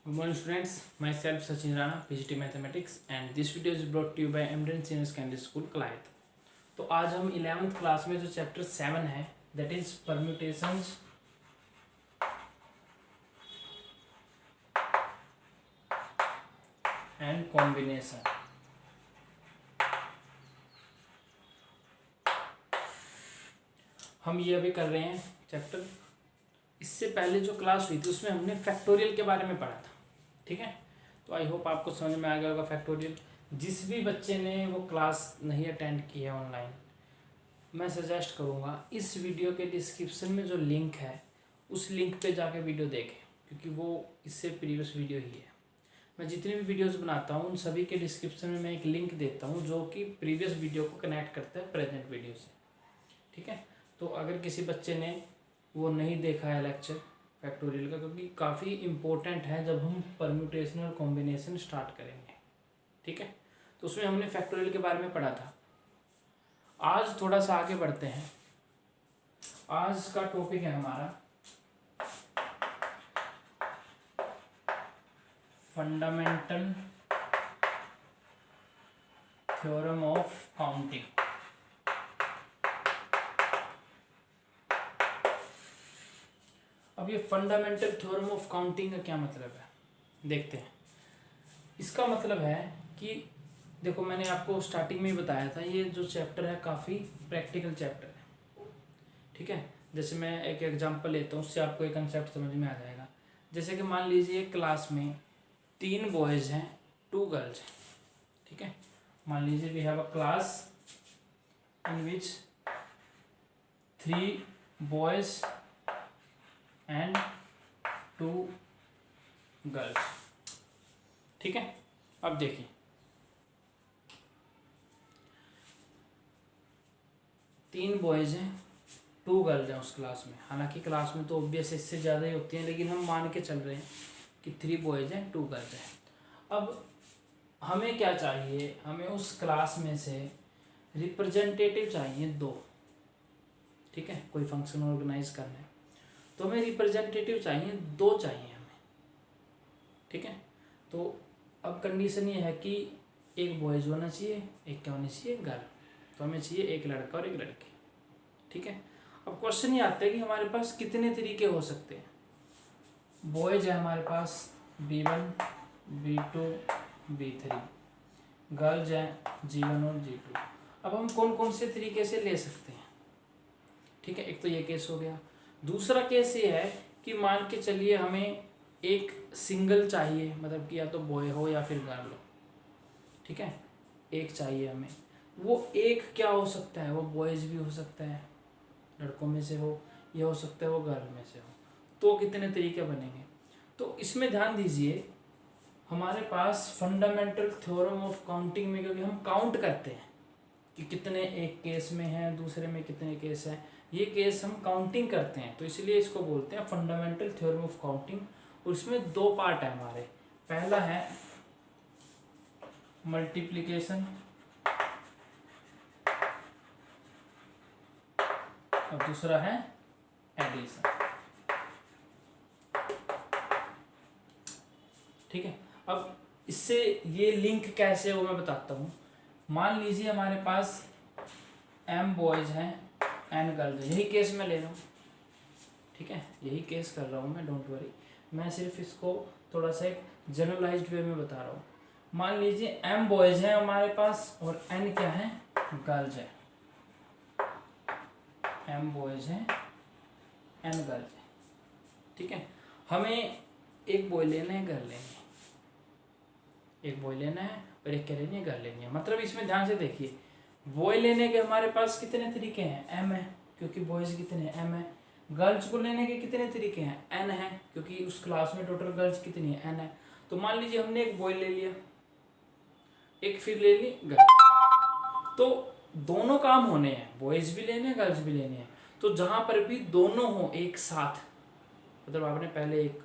Good morning students, myself Sachin Rana, PGT Mathematics and this video is brought to you by Emden Senior Secondary School Kalayat. तो आज हम 11th class में जो chapter 7 है that is permutations and combination, हम ये अभी कर रहे हैं चैप्टर। इससे पहले जो क्लास हुई थी उसमें हमने फैक्टोरियल के बारे में पढ़ा था, ठीक है। तो आई होप आपको समझ में आ गया होगा फैक्टोरियल। जिस भी बच्चे ने वो क्लास नहीं अटेंड की है ऑनलाइन, मैं सजेस्ट करूँगा इस वीडियो के डिस्क्रिप्शन में जो लिंक है उस लिंक पे जाके वीडियो देखें, क्योंकि वो इससे प्रीवियस वीडियो ही है। मैं जितनी भी वीडियोस बनाता हूँ उन सभी के डिस्क्रिप्शन में मैं एक लिंक देता हूँ जो कि प्रीवियस वीडियो को कनेक्ट करता है प्रेजेंट वीडियो से, ठीक है। तो अगर किसी बच्चे ने वो नहीं देखा है लेक्चर फैक्टोरियल का, क्योंकि काफ़ी इम्पोर्टेंट है जब हम परम्यूटेशन और कॉम्बिनेशन स्टार्ट करेंगे, ठीक है। तो उसमें हमने फैक्टोरियल के बारे में पढ़ा था। आज थोड़ा सा आगे बढ़ते हैं। आज का टॉपिक है हमारा फंडामेंटल थ्योरम ऑफ काउंटिंग। अब ये फंडामेंटल थ्योरम ऑफ काउंटिंग का क्या मतलब है, देखते हैं। इसका मतलब है कि देखो, मैंने आपको स्टार्टिंग में ही बताया था ये जो चैप्टर है काफ़ी प्रैक्टिकल चैप्टर है, ठीक है। जैसे मैं एक एग्जांपल लेता हूँ, उससे आपको एक कंसेप्ट समझ में आ जाएगा। जैसे कि मान लीजिए क्लास में 3 बॉयज़ हैं 2 गर्ल्स हैं, ठीक है। मान लीजिए we have a class in which 3 boys and 2 girls, ठीक है। अब देखिए, तीन बॉयज़ हैं 2 गर्ल्स हैं उस क्लास में। हालांकि क्लास में तो ऑब्वियस इससे ज़्यादा ही होती हैं, लेकिन हम मान के चल रहे हैं कि 3 बॉयज़ हैं 2 गर्ल्स हैं। अब हमें क्या चाहिए, हमें उस क्लास में से रिप्रेजेंटेटिव चाहिए 2, ठीक है। कोई फंक्शन ऑर्गेनाइज करना है तो हमें रिप्रेजेंटेटिव चाहिए 2 चाहिए हमें, ठीक है। तो अब कंडीशन ये है कि एक बॉयज़ होना चाहिए, एक क्या होनी चाहिए, गर्ल। तो हमें चाहिए एक लड़का और एक लड़की, ठीक है। अब क्वेश्चन ये आता है कि हमारे पास कितने तरीके हो सकते हैं। बॉयज है हमारे पास B1 B2 B3, गर्ल्स हैं G1 और G2। अब हम कौन कौन से तरीके से ले सकते हैं, ठीक है। एक तो ये केस हो गया। दूसरा केस ये है कि मान के चलिए हमें एक सिंगल चाहिए, मतलब कि या तो बॉय हो या फिर गर्ल हो, ठीक है। एक चाहिए हमें, वो एक क्या हो सकता है, वो बॉयज़ भी हो सकता है, लड़कों में से हो, या हो सकता है वो गर्ल में से हो। तो कितने तरीके बनेंगे। तो इसमें ध्यान दीजिए, हमारे पास फंडामेंटल थ्योरम ऑफ काउंटिंग में, क्योंकि हम काउंट करते हैं कि कितने एक केस में हैं, दूसरे में कितने केस हैं, ये केस हम काउंटिंग करते हैं, तो इसलिए इसको बोलते हैं फंडामेंटल थ्योरम ऑफ काउंटिंग। और इसमें 2 पार्ट है हमारे। पहला है मल्टीप्लिकेशन और दूसरा है एडिशन, ठीक है। अब इससे ये लिंक कैसे है वो मैं बताता हूँ। मान लीजिए हमारे पास M बॉयज़ हैं N गर्ल्स, यही केस मैं ले रहा हूँ, ठीक है। यही केस कर रहा हूँ मैं, डोंट वरी। मैं सिर्फ इसको थोड़ा सा एक जनरलाइज्ड वे में बता रहा हूँ। मान लीजिए M बॉयज़ हैं हमारे पास और N क्या है, गर्ल्स है। M बॉयज़ हैं N गर्ल्स है, ठीक है। हमें एक बॉय लेना है, गर्ल लेनी है, एक बॉय लेना है और एक क्या लेनी है, गर्ल लेनी है। मतलब इसमें ध्यान से देखिए, बॉय लेने के हमारे पास कितने तरीके हैं, M है, क्योंकि बॉयज़ कितने हैं, M है। गर्ल्स को लेने के कितने तरीके हैं, N है, क्योंकि उस क्लास में टोटल गर्ल्स कितनी है, N है। तो मान लीजिए हमने एक बॉय ले लिया, एक फिर ले ली गर्ल, तो दोनों काम होने हैं, बॉयज़ भी लेने हैं गर्ल्स भी लेने हैं। तो जहाँ पर भी दोनों हो एक साथ, मतलब आपने पहले एक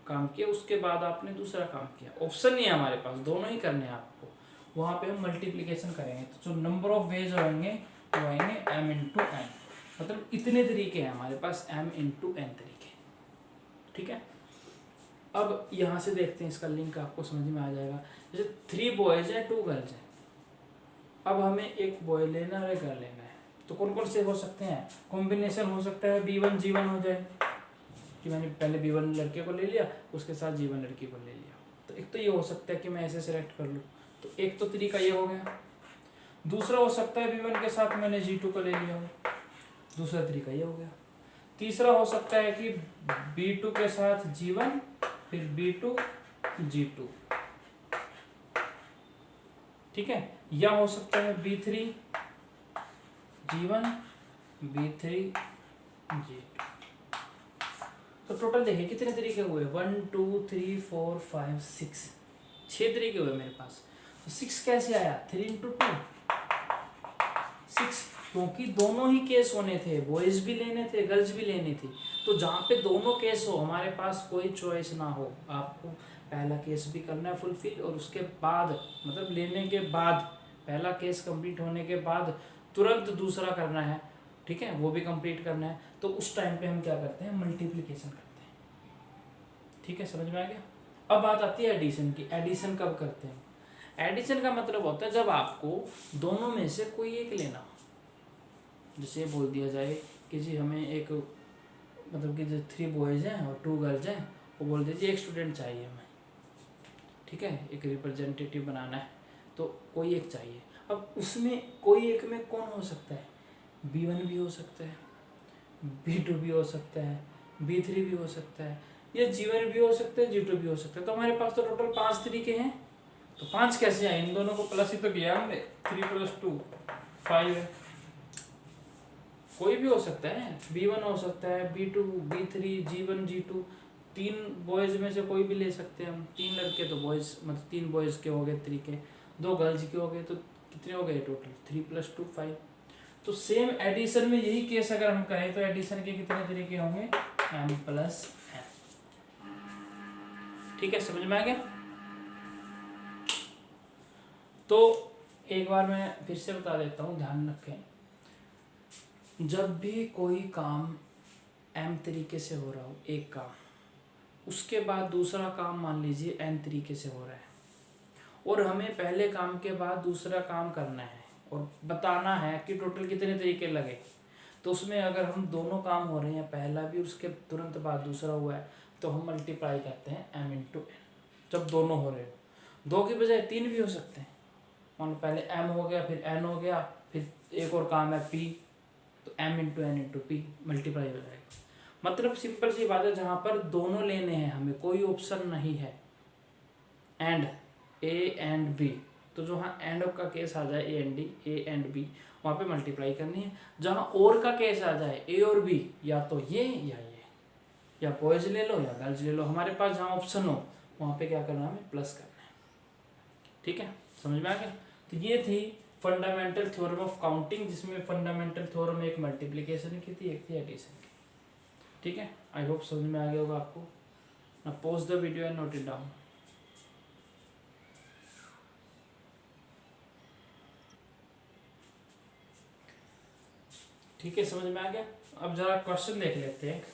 काम किया उसके बाद आपने दूसरा काम किया, ऑप्शन नहीं है हमारे पास, दोनों ही करने हैं आपको, वहाँ पे हम मल्टीप्लिकेशन करेंगे। तो जो नंबर ऑफ वेज होंगे वो आएंगे M इंटू N, मतलब इतने तरीके हैं हमारे पास, M इंटू N तरीके, ठीक है। अब यहाँ से देखते हैं, इसका लिंक आपको समझ में आ जाएगा। जैसे 3 बॉयज हैं 2 गर्ल्स हैं, अब हमें एक बॉय लेना है, गर्ल लेना है, तो कौन कौन से हो सकते हैं? कॉम्बिनेशन हो सकता है B1 G1 हो जाए, कि मैंने पहले B1 लड़के को ले लिया, उसके साथ G1 लड़की को ले लिया। तो एक तो ये हो सकता है कि मैं ऐसे सेलेक्ट कर लूँ, तो एक तो तरीका ये हो गया। दूसरा हो सकता है B1 के साथ मैंने G2 को ले लिया हो, दूसरा तरीका ये हो गया। तीसरा हो सकता है कि B2 के साथ G1 फिर B2 G2, ठीक है। या हो सकता है B3 G1 B3 G2। तो टोटल देखिए कितने तरीके हुए, 1 2 3 4 5 6, 6 तरीके हुए मेरे पास। तो 6 कैसे आया? 3 × 2 6, क्योंकि दोनों ही केस होने थे, बॉयज भी लेने थे गर्ल्स भी लेनी थी। तो जहाँ पे दोनों केस हो, हमारे पास कोई चॉइस ना हो, आपको पहला केस भी करना है फुलफिल, और उसके बाद मतलब लेने के बाद, पहला केस कंप्लीट होने के बाद तुरंत दूसरा करना है, ठीक है, वो भी कंप्लीट करना है। तो उस टाइम पे हम क्या करते हैं? मल्टीप्लिकेशन करते हैं, ठीक है, समझ में आ गया। अब बात आती है एडिशन की। एडिशन कब करते हैं? एडिशन का मतलब होता है जब आपको दोनों में से कोई एक लेना हो। जैसे बोल दिया जाए कि जी हमें एक, मतलब कि जो 3 बॉयज़ हैं और 2 गर्ल्स हैं, वो बोल दीजिए एक स्टूडेंट चाहिए हमें, ठीक है, एक रिप्रेजेंटेटिव बनाना है, तो कोई एक चाहिए। अब उसमें कोई एक में कौन हो सकता है? B1 भी हो सकता है, B2 भी हो सकता है, B3 भी हो सकता है, या G1 भी हो सकता है, G2 भी हो सकता है। तो हमारे पास तो टोटल 5 तरीके हैं। तो 5 कैसे आए? इन दोनों को प्लस ही तो किया हमने, 3 + 2 5 है। कोई भी हो सकता है, B1 हो सकता है, B2 B3 G1 G2, 3 boys में से कोई भी ले सकते हैं हम। 3 लड़के तो बॉयज़, मतलब 3 बॉयज़ के हो गए तरीके, 2 गर्ल्स के हो गए, तो कितने हो गए टोटल? 3 + 2 5। तो सेम एडिशन में यही केस अगर हम करें तो एडिशन के कितने तरीके होंगे? M+N, ठीक है, समझ में आ गया। तो एक बार मैं फिर से बता देता हूँ, ध्यान रखें, जब भी कोई काम M तरीके से हो रहा हो, एक काम, उसके बाद दूसरा काम मान लीजिए N तरीके से हो रहा है, और हमें पहले काम के बाद दूसरा काम करना है और बताना है कि टोटल कितने तरीके लगे, तो उसमें अगर हम दोनों काम हो रहे हैं, पहला भी उसके तुरंत बाद दूसरा हुआ है, तो हम मल्टीप्लाई करते हैं M × N। जब दोनों हो रहे हो, 2 की बजाय 3 भी हो सकते हैं, मान लो पहले M हो गया, फिर N हो गया, फिर एक और काम है P, तो M × N × P मल्टीप्लाई हो जाएगा। मतलब सिंपल सी बात है, जहाँ पर दोनों लेने हैं हमें, कोई ऑप्शन नहीं है, एंड A एंड B, तो जो हाँ एंड का केस आ जाए A एंड B, वहाँ पे मल्टीप्लाई करनी है। जहाँ और का केस आ जाए A और B, या तो ये या ये, या बॉयज ले लो या गर्ल्स ले लो, हमारे पास जहाँ ऑप्शन हो वहाँ पे क्या करना है? हमें प्लस करना है, ठीक है, समझ में आ गया। तो ये थी फंडामेंटल थ्योरम ऑफ काउंटिंग, जिसमें फंडामेंटल थ्योरम एक मल्टीप्लिकेशन की थी, एक थी एडिशन की, ठीक है। आई होप समझ में आ गया होगा आपको। ना pause the video and note it down. ठीक है, समझ में आ गया। अब जरा क्वेश्चन देख लेते हैं।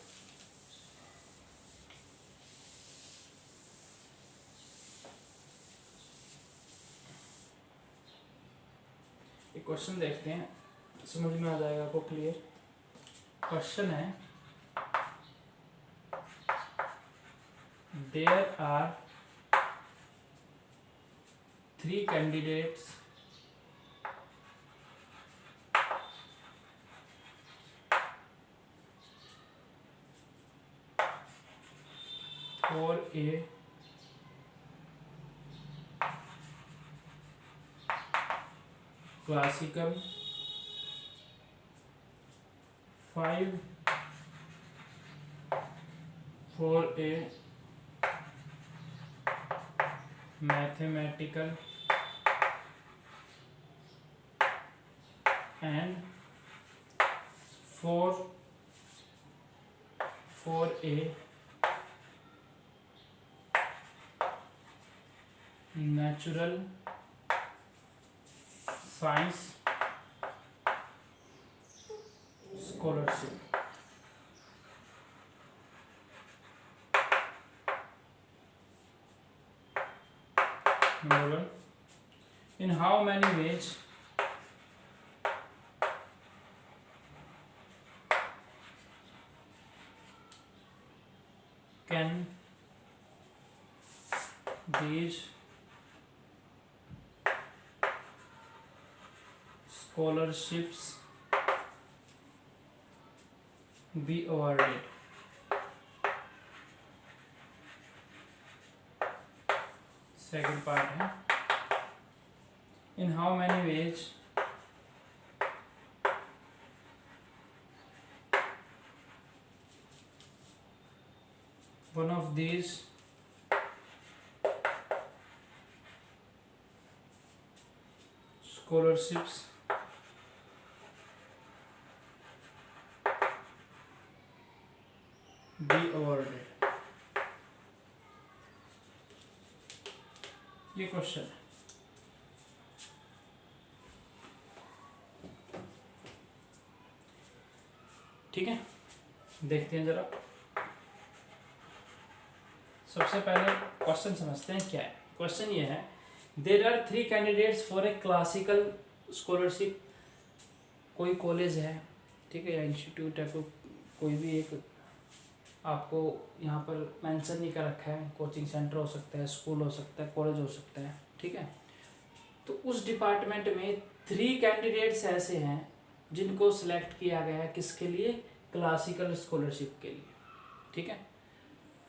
एक क्वेश्चन देखते हैं, समझ में आ जाएगा आपको क्लियर। क्वेश्चन है, there are 3 candidates for a classical 5 for a mathematical and 4 for a natural science scholarship। Number one, in how many ways can these scholarships be awarded? Second part है, in how many ways one of these scholarships be awarded? ये question है। ठीक है, देखते हैं जरा। सबसे पहले क्वेश्चन समझते हैं क्या है। क्वेश्चन ये है, there are 3 candidates for a classical scholarship. कोई कॉलेज है, ठीक है, या इंस्टीट्यूट है, कोई भी एक आपको यहाँ पर मेंशन नहीं कर रखा है। कोचिंग सेंटर हो सकता है, स्कूल हो सकता है, कॉलेज हो सकता है, ठीक है। तो उस डिपार्टमेंट में 3 कैंडिडेट्स ऐसे हैं जिनको सिलेक्ट किया गया है, किसके लिए? क्लासिकल स्कॉलरशिप के लिए, ठीक है।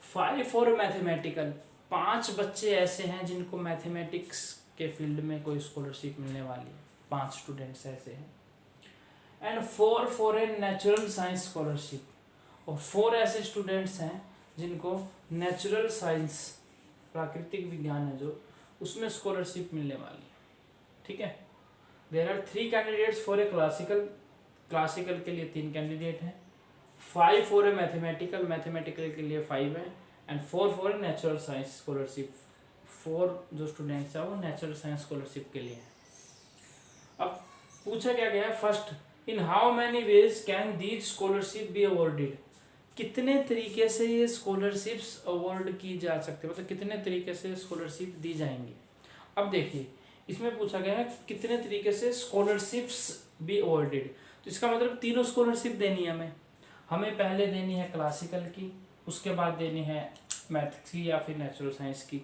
5 फॉर मैथमेटिकल, 5 बच्चे ऐसे हैं जिनको मैथमेटिक्स के फील्ड में कोई स्कॉलरशिप मिलने वाली है। 5 स्टूडेंट्स ऐसे हैं। And 4 for a natural science scholarship, और 4 ऐसे स्टूडेंट्स हैं जिनको नेचुरल साइंस, प्राकृतिक विज्ञान है जो, उसमें स्कॉलरशिप मिलने वाली है, ठीक है। There are 3 candidates for a classical के लिए 3 कैंडिडेट हैं, 5 फॉर ए मैथमेटिकल के लिए 5 है, and 4 for a natural science scholarship. 4 जो स्टूडेंट्स हैं वो नेचुरल साइंस स्कॉलरशिप के लिए हैं। अब पूछा क्या गया है, first, in how many ways can these scholarship be awarded? कितने तरीके से ये स्कॉलरशिप्स अवॉर्ड की जा सकती है, मतलब कितने तरीके से स्कॉलरशिप दी जाएंगी। अब देखिए, इसमें पूछा गया है कितने तरीके से स्कॉलरशिप्स बी अवॉर्डेड, तो इसका मतलब तीनों स्कॉलरशिप देनी है हमें पहले देनी है क्लासिकल की, उसके बाद देनी है मैथ्स की या फिर नेचुरल साइंस की,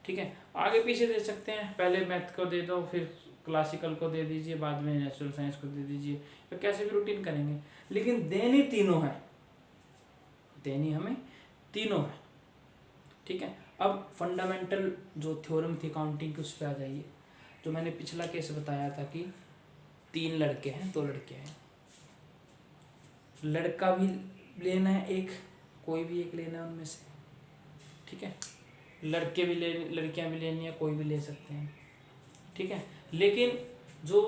ठीक है। आगे पीछे दे सकते हैं, पहले मैथ को दे दो, फिर क्लासिकल को दे दीजिए, बाद में नेचुरल साइंस को दे दीजिए, या कैसे भी रूटीन करेंगे, लेकिन देनी तीनों है, देनी हमें तीनों है, ठीक है। अब फंडामेंटल जो थ्योरम थी काउंटिंग की, उस पर आ जाइए। जो मैंने पिछला केस बताया था कि 3 लड़के हैं, 2 लड़के हैं, लड़का भी लेना है एक, कोई भी एक लेना है उनमें से, ठीक है। लड़के भी ले, लड़कियां भी लेनी है, कोई भी ले सकते हैं, ठीक है। लेकिन जो,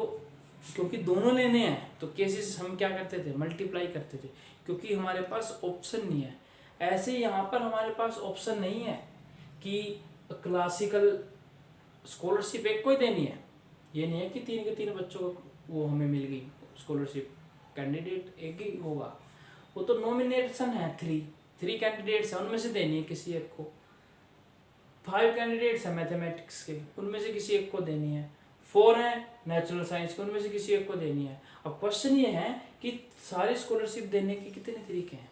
क्योंकि दोनों लेने हैं तो केसेस हम क्या करते थे, मल्टीप्लाई करते थे, क्योंकि हमारे पास ऑप्शन नहीं है। ऐसे यहाँ पर हमारे पास ऑप्शन नहीं है कि क्लासिकल स्कॉलरशिप एक को ही देनी है। ये नहीं है कि 3 के 3 बच्चों को वो हमें मिल गई स्कॉलरशिप, कैंडिडेट एक ही होगा। वो तो नॉमिनेशन है, 3 कैंडिडेट्स हैं, उनमें से देनी है किसी एक को। 5 कैंडिडेट्स हैं मैथमेटिक्स के, उनमें से किसी एक को देनी है। 4 हैं नेचुरल साइंस के, उनमें से किसी एक को देनी है। अब क्वेश्चन ये है कि सारी स्कॉलरशिप देने के कितने तरीके हैं।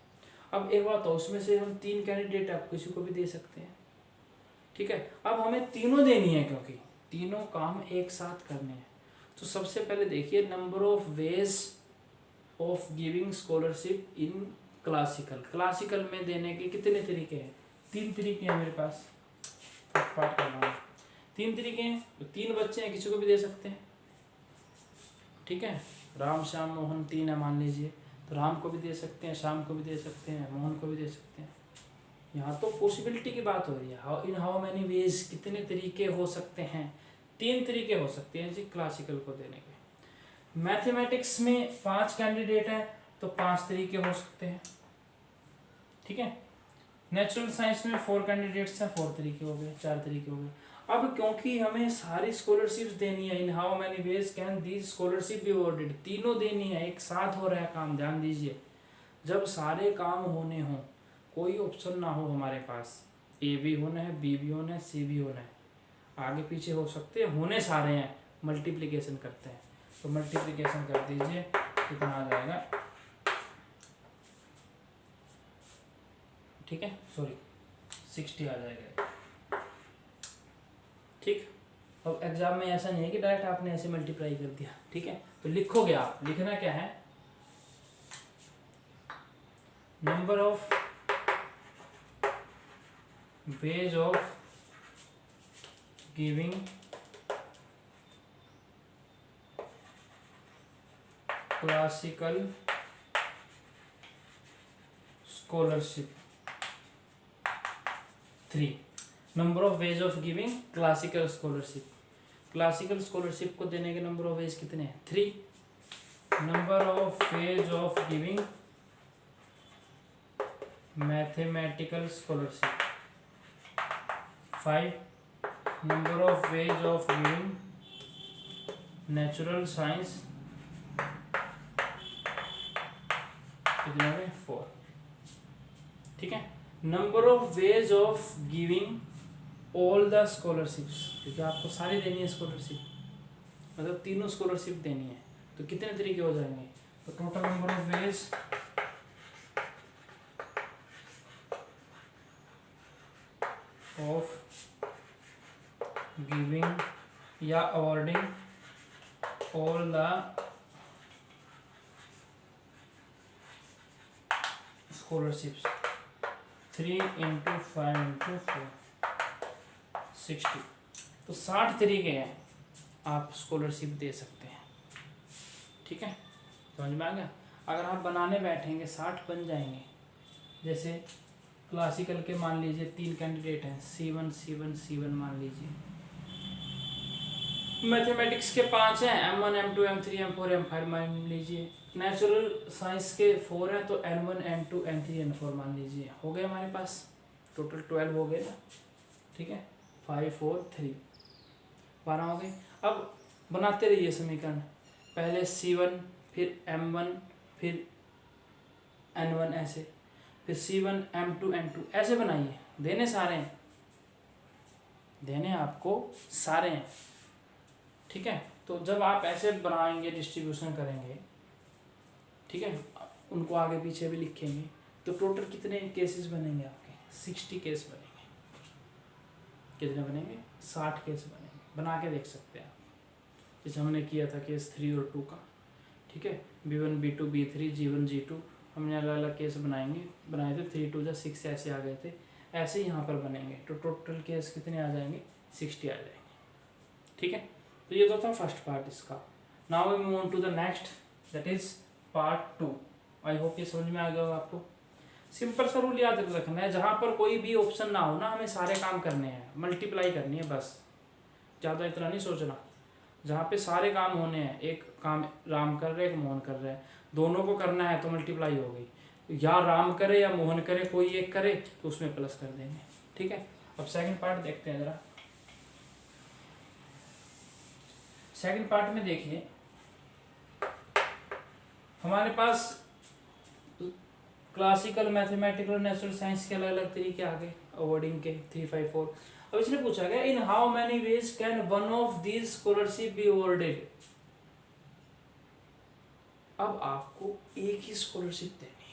अब एक बात हो, उसमें से हम 3 कैंडिडेट आप किसी को भी दे सकते हैं, ठीक है। अब हमें तीनों देनी है, क्योंकि तीनों काम एक साथ करने हैं। तो सबसे पहले देखिए, number of ways of giving scholarship in classical में देने के कितने तरीके हैं? 3 तरीके हैं मेरे पास, पाठ कर रहा हूँ। 3 तरीके हैं, तो 3 बच्चे हैं, किसी को भी दे सकते हैं, ठीक है। राम श्याम मोहन 3 है मान लीजिए, तो राम को भी दे सकते हैं, श्याम को भी दे सकते हैं, मोहन को भी दे सकते हैं। यहाँ तो पॉसिबिलिटी की बात हो रही है, इन हाउ मैनी वेज, कितने तरीके हो सकते हैं? 3 तरीके हो सकते हैं जी क्लासिकल को देने के। मैथमेटिक्स में 5 कैंडिडेट हैं तो 5 तरीके हो सकते हैं, ठीक है। नेचुरल साइंस में 4 कैंडिडेट्स हैं, 4 तरीके हो गए, 4 तरीके हो गए। अब क्योंकि हमें सारी स्कॉलरशिप्स देनी है, in how many ways can these scholarship be awarded, तीनों देनी है, एक साथ हो रहा है काम। ध्यान दीजिए, जब सारे काम होने हों, कोई ऑप्शन ना हो हमारे पास, ए भी होना है, बी भी होना है, सी भी होना है। आगे पीछे हो सकते हैं, होने सारे हैं, मल्टीप्लिकेशन करते हैं। तो मल्टीप्लिकेशन कर दीजिए, कितना आ जाएगा, ठीक है, सॉरी 60 आ जाएगा, ठीक। अब एग्जाम में ऐसा नहीं है कि डायरेक्ट आपने ऐसे मल्टीप्लाई कर दिया, ठीक है। तो लिखोगे आप, लिखना क्या है, number of ways of giving classical scholarship 3। Number of ways of giving classical scholarship, classical scholarship को देने के नंबर ऑफ वेज कितने हैं, 3। Number of ways of giving mathematical scholarship 5। Number of ways of giving natural science कितने हो गए, 4, ठीक है। Number of ways of giving all the scholarships, क्योंकि आपको सारी देनी है स्कॉलरशिप, मतलब तीनों स्कॉलरशिप देनी है, तो कितने तरीके हो जाएंगे, तो total number of ways of giving या अवॉर्डिंग ऑल द स्कॉलरशिप्स 3 × 5 × 4 60। तो 60 तरीके हैं आप स्कॉलरशिप दे सकते हैं, ठीक है, समझ में आ गया। अगर आप बनाने बैठेंगे 60 बन जाएंगे। जैसे क्लासिकल के मान लीजिए 3 कैंडिडेट हैं, C1 C1 C1 मान लीजिए। मैथमेटिक्स के 5 हैं, M1 M2 M3 M4 M5 मान लीजिए। नेचुरल साइंस के 4 हैं, तो N1 N2 N3 N4 मान लीजिए। हो गए हमारे पास टोटल 12 हो गए ना, ठीक है, 5 4 3 12 हो गए। अब बनाते रहिए समीकरण, पहले C1 फिर M1 फिर N1 ऐसे, फिर C1 M2 N2 ऐसे बनाइए। देने सारे हैं, देने आपको सारे हैं, ठीक है। तो जब आप ऐसे बनाएंगे, डिस्ट्रीब्यूशन करेंगे, ठीक है, उनको आगे पीछे भी लिखेंगे, तो टोटल कितने केसेस बनेंगे आपके, 60 केस बनेंगे। कितने बनेंगे, 60 केस बनेंगे। बना के देख सकते हैं आप, जैसे हमने किया था केस 3 और 2 का, ठीक है, B1 B2 B3 G1 G2 हमने अलग अलग केस बनाए थे, 3 2 6 ऐसे आ गए थे। ऐसे ही यहाँ पर बनेंगे, तो टोटल केस कितने आ जाएंगे, 60 आ जाएंगे, ठीक है। तो ये तो था फर्स्ट पार्ट इसका। Now we move on to the next, that is part 2। I hope ये समझ में आ गया होगा आपको। सिंपल सा रूल याद रखना है, जहाँ पर कोई भी ऑप्शन ना हो ना, हमें सारे काम करने हैं, मल्टीप्लाई करनी है बस, ज़्यादा इतना नहीं सोचना। जहाँ पे सारे काम होने हैं, एक काम राम कर रहे, एक मोहन कर रहे हैं, दोनों को करना है तो मल्टीप्लाई हो गई। या राम करे या मोहन करे, कोई एक करे तो उसमें प्लस कर देंगे, ठीक है। अब सेकंड पार्ट देखते हैं ज़रा। सेकंड पार्ट में देखिए, हमारे पास क्लासिकल, मैथमेटिकल, नेचुरल साइंस के अलग अलग तरीके आ गए अवॉर्डिंग के, 3 5 4। अब इसने पूछा गया, in how many ways can one of these scholarship be awarded. अब आपको एक ही स्कॉलरशिप देनी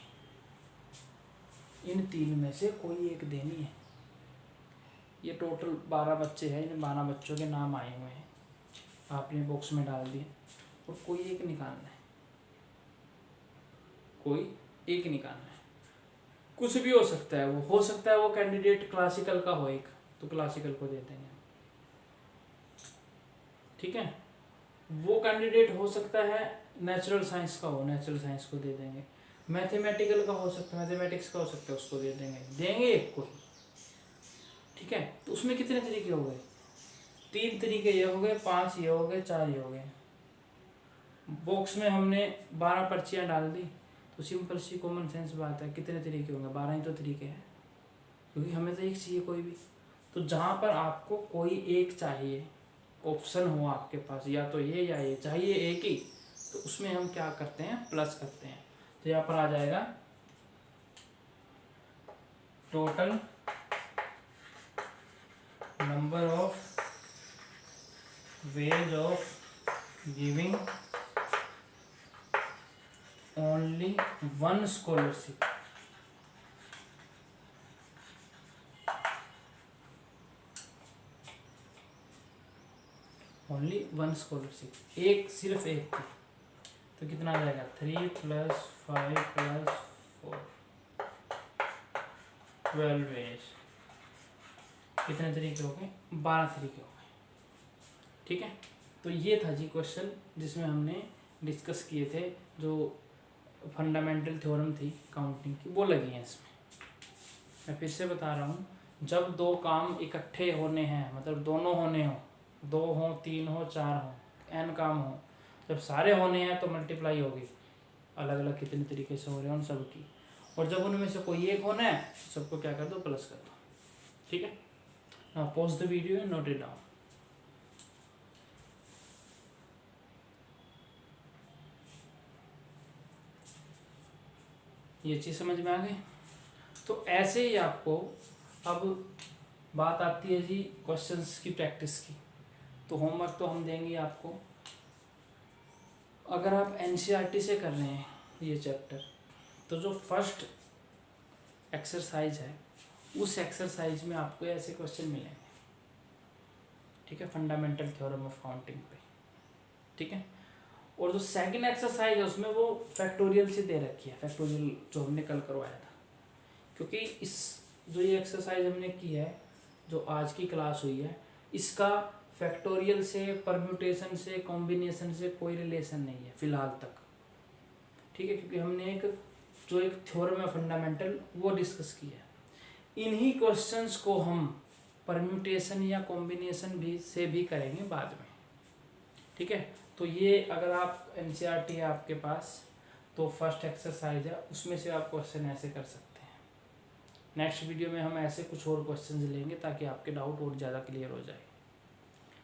है, इन 3 में से कोई एक देनी है। ये टोटल 12 बच्चे हैं, इन 12 बच्चों के नाम आए हुए हैं, आपने बॉक्स में डाल दिए, और कोई एक निकालना है, कोई एक निकालना है। कुछ भी हो सकता है, वो हो सकता है वो कैंडिडेट क्लासिकल का हो एक, तो क्लासिकल को दे देंगे, ठीक है। वो कैंडिडेट हो सकता है नेचुरल साइंस का हो, नेचुरल साइंस को दे देंगे। मैथमेटिकल का हो सकता है, मैथमेटिक्स का हो सकता है, उसको दे देंगे एक को, ठीक है। तो उसमें कितने तरीके हो गए, 3 तरीके ये हो गए, 5 ये हो गए, 4 ये हो गए। बॉक्स में हमने 12 पर्चियाँ डाल दी, तो सिंपल सी कॉमन सेंस बात है, कितने तरीके होंगे, 12 ही तो तरीके हैं, क्योंकि हमें तो एक चाहिए कोई भी। तो जहाँ पर आपको कोई एक चाहिए, ऑप्शन हो आपके पास, या तो ये या ये चाहिए एक ही, तो उसमें हम क्या करते हैं, प्लस करते हैं। तो यहाँ पर आ जाएगा total number of giving only one scholarship, only one scholarship, एक सिर्फ एक की, तो कितना आ जाएगा 3 + 5 + 4 12 वेज, कितने तरीके हो गए 12 तरीके हो गए। ठीक है, तो ये था जी क्वेश्चन जिसमें हमने डिस्कस किए थे, जो फंडामेंटल थ्योरम थी काउंटिंग की वो लगी हैं इसमें। मैं फिर से बता रहा हूँ, जब दो काम इकट्ठे होने हैं, मतलब दोनों होने हो, 2 हो 3 हो 4 हो, n काम हो, जब सारे होने हैं तो मल्टीप्लाई होगी, अलग अलग कितने तरीके से हो रहे हैं उन सब की, और जब उनमें से कोई एक होना है सबको क्या कर दो प्लस कर दो। ठीक है, now pause the video and note it down. ये चीज़ समझ में आ गई। तो ऐसे ही आपको अब बात आती है जी क्वेश्चंस की प्रैक्टिस की। तो होमवर्क तो हम देंगे आपको, अगर आप एनसीईआरटी से कर रहे हैं ये चैप्टर, तो जो फर्स्ट एक्सरसाइज है उस एक्सरसाइज में आपको ऐसे क्वेश्चन मिलेंगे। ठीक है, फंडामेंटल थ्योरम ऑफ काउंटिंग पे। ठीक है, और जो सेकंड एक्सरसाइज है उसमें वो फैक्टोरियल से दे रखी है, फैक्टोरियल जो हमने कल करवाया था। क्योंकि इस जो ये एक्सरसाइज हमने की है, जो आज की क्लास हुई है, इसका फैक्टोरियल से, परम्यूटेशन से, कॉम्बिनेशन से कोई रिलेशन नहीं है फिलहाल तक। ठीक है, क्योंकि हमने एक थ्योरम है फंडामेंटल वो डिस्कस किया है। इन्हीं क्वेश्चंस को हम परम्यूटेशन या कॉम्बिनेशन से भी करेंगे बाद में। ठीक है, तो ये अगर आप एनसीईआरटी है आपके पास, तो फर्स्ट एक्सरसाइज है, उसमें से आप क्वेश्चन ऐसे कर सकते हैं। नेक्स्ट वीडियो में हम ऐसे कुछ और क्वेश्चन लेंगे ताकि आपके डाउट और ज़्यादा क्लियर हो जाए।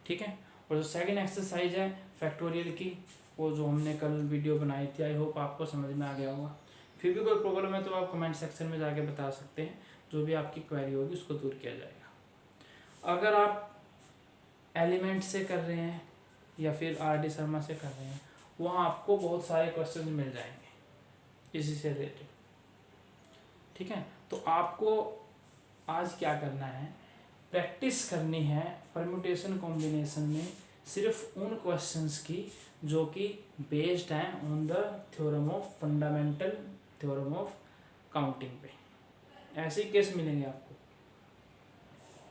ठीक है, और जो सेकंड एक्सरसाइज है फैक्टोरियल की, वो जो हमने कल वीडियो बनाई थी, आई होप आपको समझ में आ गया होगा। फिर भी कोई प्रॉब्लम है तो आप कमेंट सेक्शन में जाके बता सकते हैं, जो भी आपकी क्वेरी होगी उसको दूर किया जाएगा। अगर आप एलिमेंट से कर रहे हैं या फिर आर.डी. शर्मा से कर रहे हैं, वहाँ आपको बहुत सारे क्वेश्चन मिल जाएंगे इसी से रिलेटेड। ठीक है, तो आपको आज क्या करना है, प्रैक्टिस करनी है परम्यूटेशन कॉम्बिनेशन में सिर्फ उन क्वेश्चंस की जो कि बेस्ड हैं on the theorem of fundamental theorem of counting पे। ऐसे ही केस मिलेंगे आपको।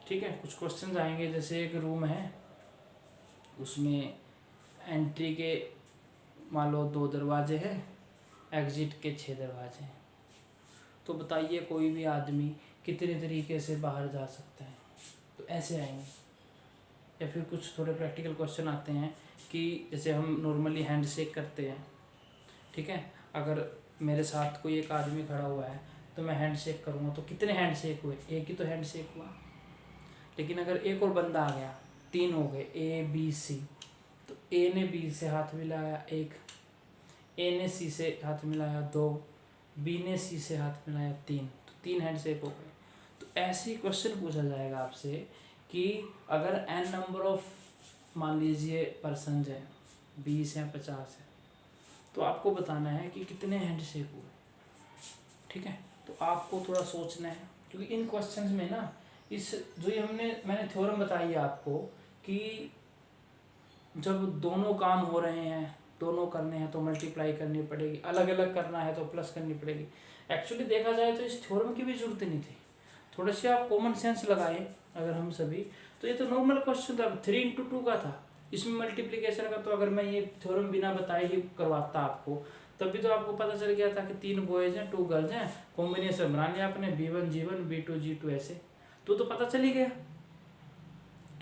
ठीक है, कुछ क्वेश्चंस आएंगे, जैसे एक रूम है, उसमें एंट्री के मान लो 2 दरवाजे हैं, एग्जिट के 6 दरवाजे हैं, तो बताइए कोई भी आदमी कितने तरीके से बाहर जा सकता है। तो ऐसे आएंगे। या फिर कुछ थोड़े प्रैक्टिकल क्वेश्चन आते हैं कि जैसे हम नॉर्मली हैंड शेक करते हैं। ठीक है, अगर मेरे साथ कोई एक आदमी खड़ा हुआ है तो मैं हैंड शेक करूँगा, तो कितने हैंड शेक हुए, एक ही तो हैंड शेक हुआ। लेकिन अगर एक और बंदा आ गया, 3 हो गए, ए बी सी, तो ए ने बी से हाथ मिलाया 1, ए ने सी से हाथ मिलाया 2, बी ने सी से हाथ मिलाया 3, तो 3 हैंड शेक हो गए। तो ऐसे ही क्वेश्चन पूछा जाएगा आपसे कि अगर n नंबर ऑफ मान लीजिए पर्सन है, 20 है 50 है, तो आपको बताना है कि कितने हैंड शेक हुए। ठीक है, तो आपको थोड़ा सोचना है, क्योंकि इन क्वेश्चंस में ना इस जो ये मैंने थ्योरम बताई है आपको कि जब दोनों काम हो रहे हैं, दोनों करने हैं तो मल्टीप्लाई करनी पड़ेगी, अलग अलग करना है तो प्लस करनी पड़ेगी। एक्चुअली देखा जाए तो इस थ्योरम की भी जरूरत नहीं थी, थोड़े से आप कॉमन सेंस लगाए अगर हम सभी, तो ये तो नॉर्मल क्वेश्चन था, 3 × 2 का था, इसमें मल्टीप्लिकेशन का तो अगर मैं ये थ्योरम बिना बताए ही करवाता आपको, तभी तो आपको पता चल गया था कि 3 बॉयज़ हैं 2 गर्ल्स हैं, कॉम्बिनेशन बना लिया आपने B1 G1 B2 G2 ऐसे, तो पता चल ही गया।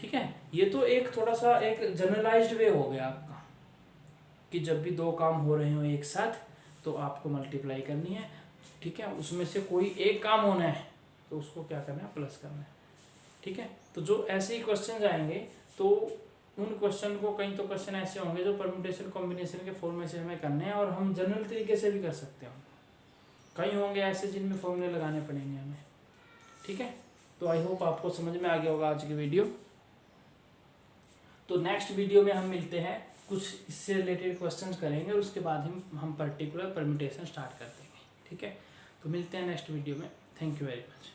ठीक है, ये तो एक थोड़ा सा एक जनरलाइज्ड वे हो गया आपका कि जब भी 2 काम हो रहे हो एक साथ तो आपको मल्टीप्लाई करनी है। ठीक है, उसमें से कोई एक काम होना है तो उसको क्या करना है, प्लस करना है। ठीक है, तो जो ऐसे ही क्वेश्चन आएंगे तो उन क्वेश्चन को, कई तो क्वेश्चन ऐसे होंगे जो परम्यूटेशन कॉम्बिनेशन के फॉर्मूले से हमें करने हैं, और हम जनरल तरीके से भी कर सकते हैं। कई होंगे ऐसे जिनमें फॉर्मूले लगाने पड़ेंगे हमें। ठीक है, तो आई होप आपको समझ में आ गया होगा आज की वीडियो। तो नेक्स्ट वीडियो में हम मिलते हैं कुछ इससे रिलेटेड क्वेश्चंस करेंगे और उसके बाद हम पर्टिकुलर परम्यूटेशन स्टार्ट कर देंगे। ठीक है, तो मिलते हैं नेक्स्ट वीडियो में। Thank you very much.